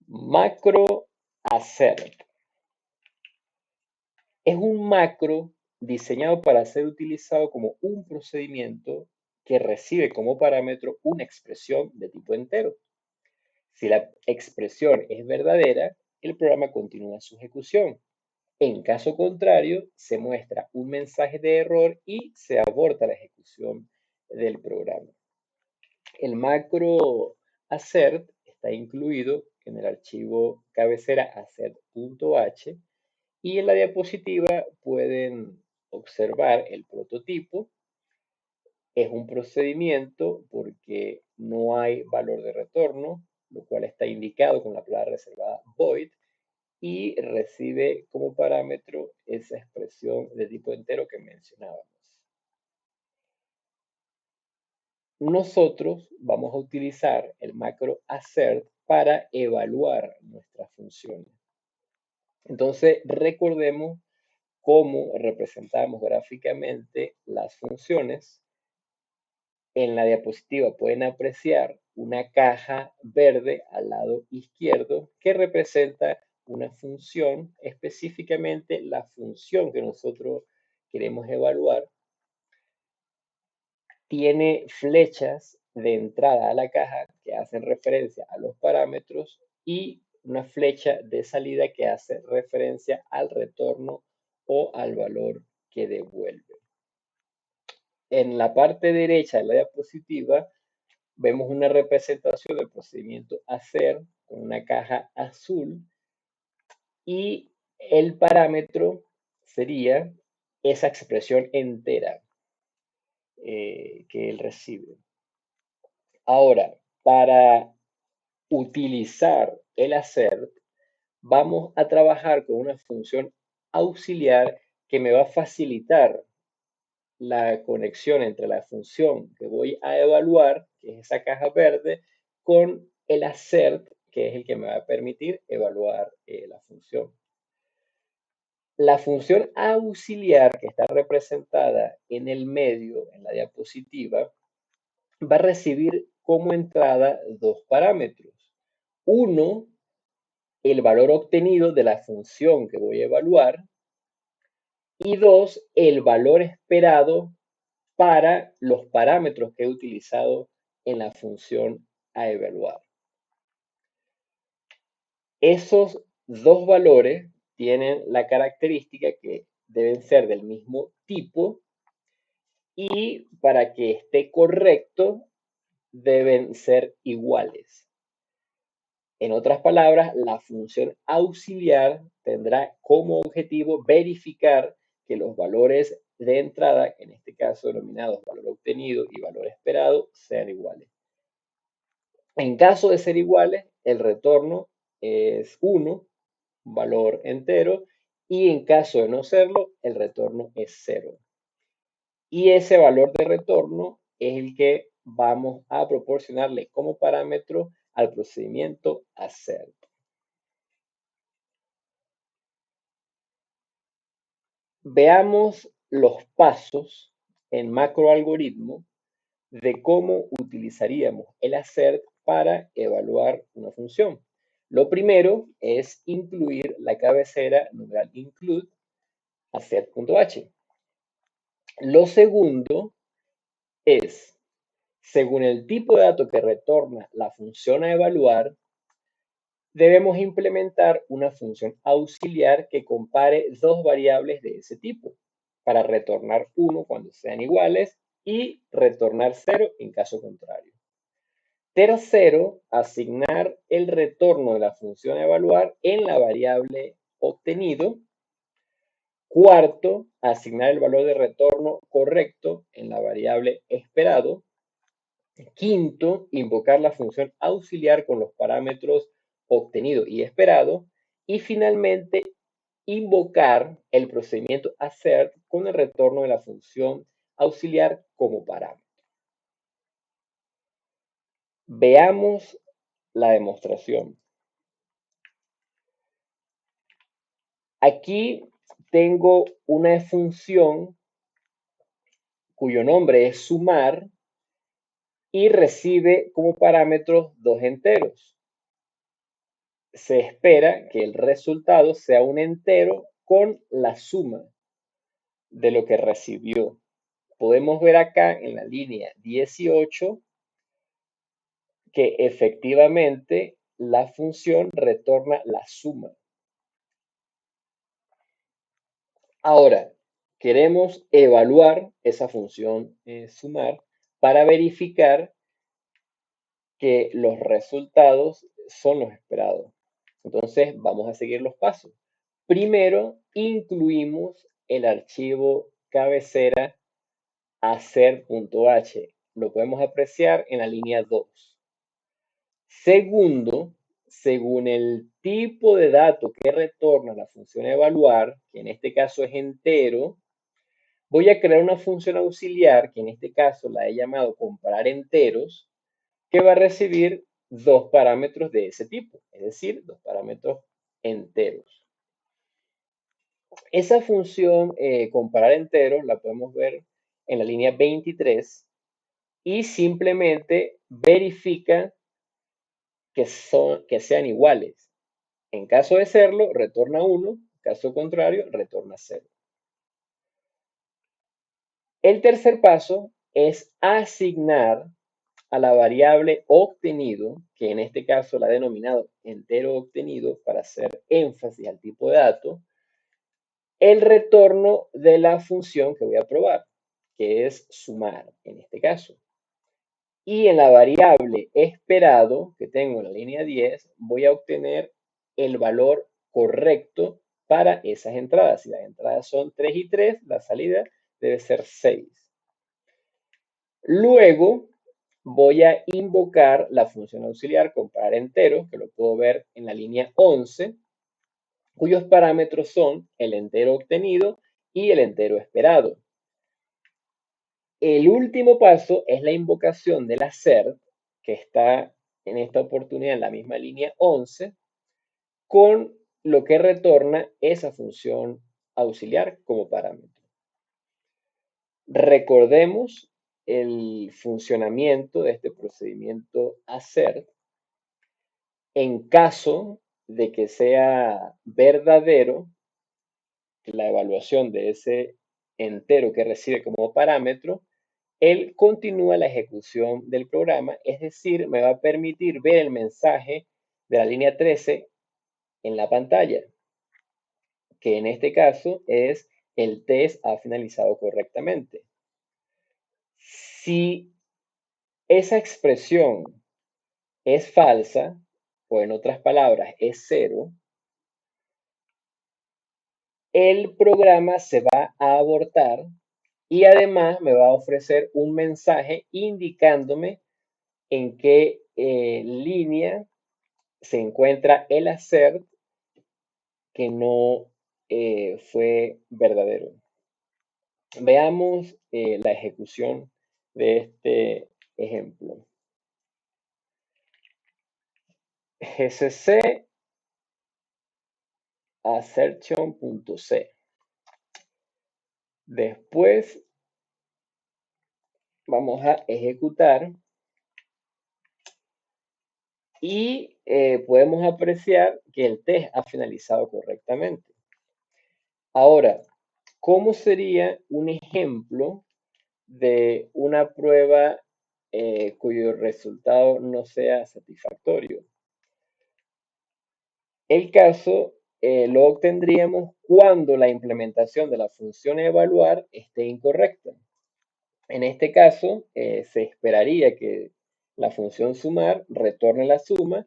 Macro assert es un macro diseñado para ser utilizado como un procedimiento que recibe como parámetro una expresión de tipo entero. Si la expresión es verdadera, el programa continúa su ejecución. En caso contrario, se muestra un mensaje de error y se aborta la ejecución del programa. El macro assert está incluido en el archivo cabecera assert.h y en la diapositiva pueden observar el prototipo. Es un procedimiento porque no hay valor de retorno, lo cual está indicado con la palabra reservada void, y recibe como parámetro esa expresión de tipo entero que mencionábamos. Nosotros vamos a utilizar el macro assert para evaluar nuestras funciones. Entonces, recordemos cómo representamos gráficamente las funciones. En la diapositiva pueden apreciar una caja verde al lado izquierdo que representa una función, específicamente la función que nosotros queremos evaluar. Tiene flechas de entrada a la caja que hacen referencia a los parámetros y una flecha de salida que hace referencia al retorno o al valor que devuelve. En la parte derecha de la diapositiva vemos una representación del procedimiento hacer con una caja azul y el parámetro sería esa expresión entera que él recibe. Ahora, para utilizar el hacer, vamos a trabajar con una función auxiliar que me va a facilitar la conexión entre la función que voy a evaluar, que es esa caja verde, con el assert, que es el que me va a permitir evaluar la función. La función auxiliar que está representada en el medio, en la diapositiva, va a recibir como entrada dos parámetros. Uno, el valor obtenido de la función que voy a evaluar. Y dos, el valor esperado para los parámetros que he utilizado en la función a evaluar. Esos dos valores tienen la característica que deben ser del mismo tipo y para que esté correcto deben ser iguales. En otras palabras, la función auxiliar tendrá como objetivo verificar que los valores de entrada, en este caso denominados valor obtenido y valor esperado, sean iguales. En caso de ser iguales, el retorno es 1, un valor entero, y en caso de no serlo, el retorno es 0. Y ese valor de retorno es el que vamos a proporcionarle como parámetro al procedimiento hacer. Veamos los pasos en macroalgoritmo de cómo utilizaríamos el hacer para evaluar una función. Lo primero es incluir la cabecera numeral include hacer.h. Lo segundo es, según el tipo de dato que retorna la función a evaluar, debemos implementar una función auxiliar que compare dos variables de ese tipo para retornar 1 cuando sean iguales y retornar 0 en caso contrario. Tercero, asignar el retorno de la función a evaluar en la variable obtenido. Cuarto, asignar el valor de retorno correcto en la variable esperado. Quinto, invocar la función auxiliar con los parámetros obtenido y esperado. Y finalmente, invocar el procedimiento hacer con el retorno de la función auxiliar como parámetro. Veamos la demostración. Aquí tengo una función cuyo nombre es sumar y recibe como parámetros dos enteros. se espera que el resultado sea un entero con la suma de lo que recibió. Podemos ver acá en la línea 18 que efectivamente la función retorna la suma. Ahora, queremos evaluar esa función sumar para verificar que los resultados son los esperados. Entonces, vamos a seguir los pasos. Primero, incluimos el archivo cabecera hacer.h. Lo podemos apreciar en la línea 2. Segundo, según el tipo de dato que retorna la función evaluar, que en este caso es entero, voy a crear una función auxiliar, que en este caso la he llamado comparar enteros, que va a recibir dos parámetros de ese tipo, es decir, dos parámetros enteros. Esa función comparar enteros la podemos ver en la línea 23 y simplemente verifica que sean iguales. En caso de serlo, retorna 1, en caso contrario, retorna 0. El tercer paso es asignar a la variable obtenido, que en este caso la he denominado entero obtenido para hacer énfasis al tipo de dato, el retorno de la función que voy a probar, que es sumar en este caso. Y en la variable esperado que tengo en la línea 10, voy a obtener el valor correcto para esas entradas. Si las entradas son 3 y 3, la salida debe ser 6. Luego voy a invocar la función auxiliar comparar enteros, que lo puedo ver en la línea 11, cuyos parámetros son el entero obtenido y el entero esperado. El último paso es la invocación del hacer, que está en esta oportunidad en la misma línea 11, con lo que retorna esa función auxiliar como parámetro. Recordemos el funcionamiento de este procedimiento hacer. En caso de que sea verdadero la evaluación de ese entero que recibe como parámetro, él continúa la ejecución del programa, es decir, me va a permitir ver el mensaje de la línea 13 en la pantalla, que en este caso es el test ha finalizado correctamente. Si esa expresión es falsa, o en otras palabras, es cero, el programa se va a abortar y además me va a ofrecer un mensaje indicándome en qué línea se encuentra el hacer que no fue verdadero. Veamos la ejecución de este ejemplo. gcc assertion.c. Después vamos a ejecutar y podemos apreciar que el test ha finalizado correctamente. Ahora, ¿cómo sería un ejemplo de una prueba cuyo resultado no sea satisfactorio? El caso lo obtendríamos cuando la implementación de la función evaluar esté incorrecta. En este caso, se esperaría que la función sumar retorne la suma,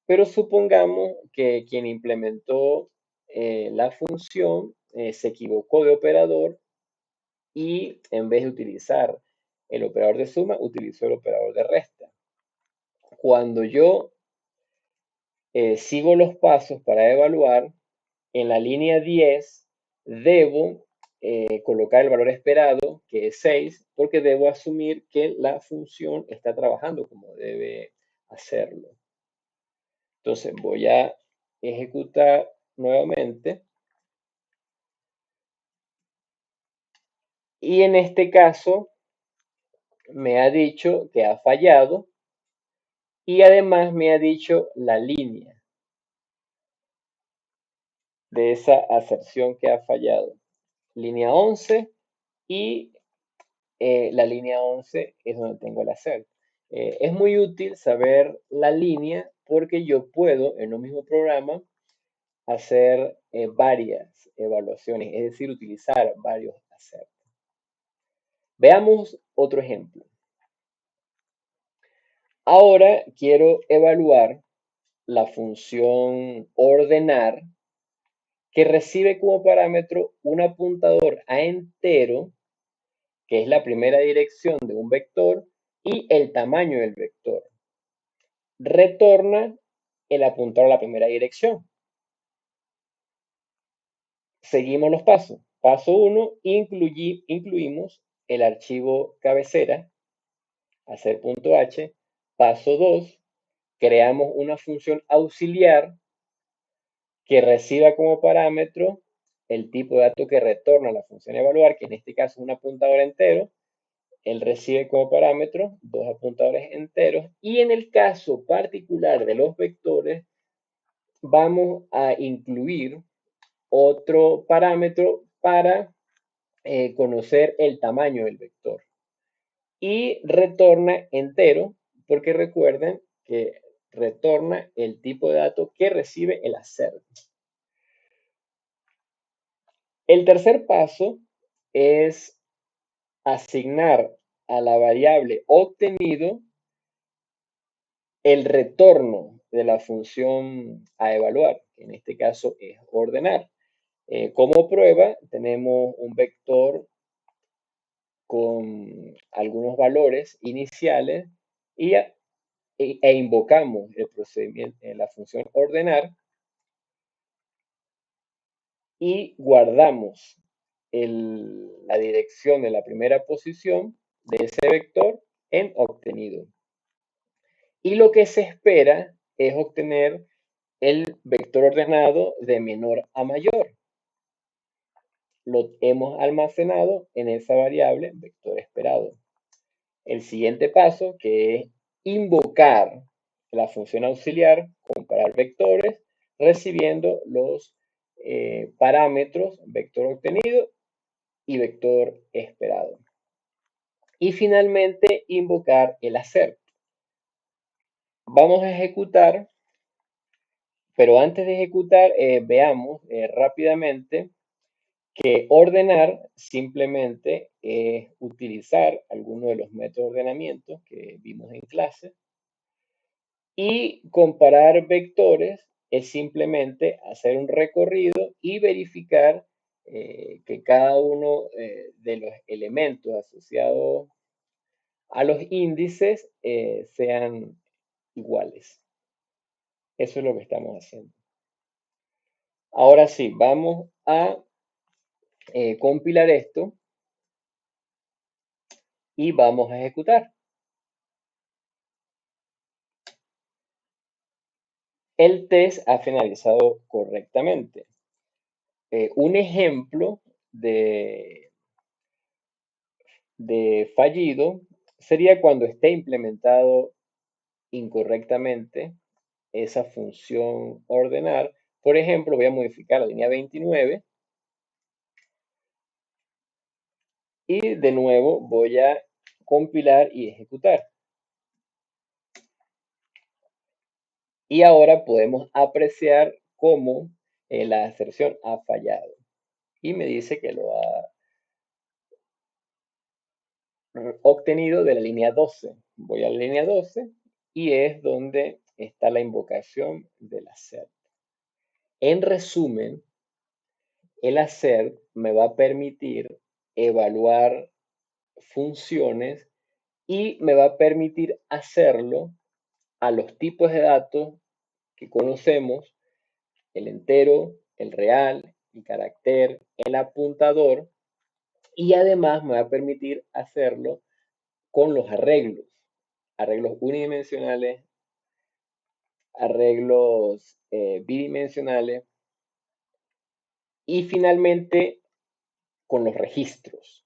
pero supongamos que quien implementó la función se equivocó de operador y en vez de utilizar el operador de suma, utilizó el operador de resta. Cuando yo sigo los pasos para evaluar, en la línea 10 debo colocar el valor esperado, que es 6, porque debo asumir que la función está trabajando como debe hacerlo. Entonces voy a ejecutar nuevamente. Y en este caso me ha dicho que ha fallado y además me ha dicho la línea. de esa aserción que ha fallado. Línea 11 y la línea 11 es donde tengo el assert. Es muy útil saber la línea porque yo puedo en un mismo programa hacer varias evaluaciones, es decir, utilizar varios assert. Veamos otro ejemplo. Ahora quiero evaluar la función ordenar que recibe como parámetro un apuntador a entero, que es la primera dirección de un vector, y el tamaño del vector. Retorna el apuntador a la primera dirección. Seguimos los pasos. Paso 1, incluimos el archivo cabecera, hacer.h. Paso 2, creamos una función auxiliar que reciba como parámetro el tipo de dato que retorna la función evaluar, que en este caso es un apuntador entero. Él recibe como parámetro dos apuntadores enteros. Y en el caso particular de los vectores, vamos a incluir otro parámetro para conocer el tamaño del vector. Y retorna entero, porque recuerden que retorna el tipo de dato que recibe el assert. El tercer paso es asignar a la variable obtenido el retorno de la función a evaluar, que en este caso es ordenar. Como prueba, tenemos un vector con algunos valores iniciales e invocamos el procedimiento en la función ordenar y guardamos la dirección de la primera posición de ese vector en obtenido. Y lo que se espera es obtener el vector ordenado de menor a mayor. Lo hemos almacenado en esa variable vector esperado. El siguiente paso, que es invocar la función auxiliar, comparar vectores, recibiendo los parámetros vector obtenido y vector esperado. Y finalmente invocar el assert. Vamos a ejecutar, pero antes de ejecutar, veamos rápidamente que ordenar simplemente es utilizar alguno de los métodos de ordenamiento que vimos en clase. Y comparar vectores es simplemente hacer un recorrido y verificar que cada uno de los elementos asociados a los índices sean iguales. Eso es lo que estamos haciendo. Ahora sí, vamos a compilar esto y vamos a ejecutar. El test ha finalizado correctamente. Un ejemplo de fallido sería cuando esté implementado incorrectamente esa función ordenar. Por ejemplo, voy a modificar la línea 29 y de nuevo voy a compilar y ejecutar. Y ahora podemos apreciar cómo la aserción ha fallado. Y me dice que lo ha obtenido de la línea 12. Voy a la línea 12 y es donde está la invocación del assert. En resumen, el assert me va a permitir evaluar funciones y me va a permitir hacerlo a los tipos de datos que conocemos, el entero, el real, el carácter, el apuntador, y además me va a permitir hacerlo con los arreglos unidimensionales, arreglos bidimensionales y finalmente con los registros.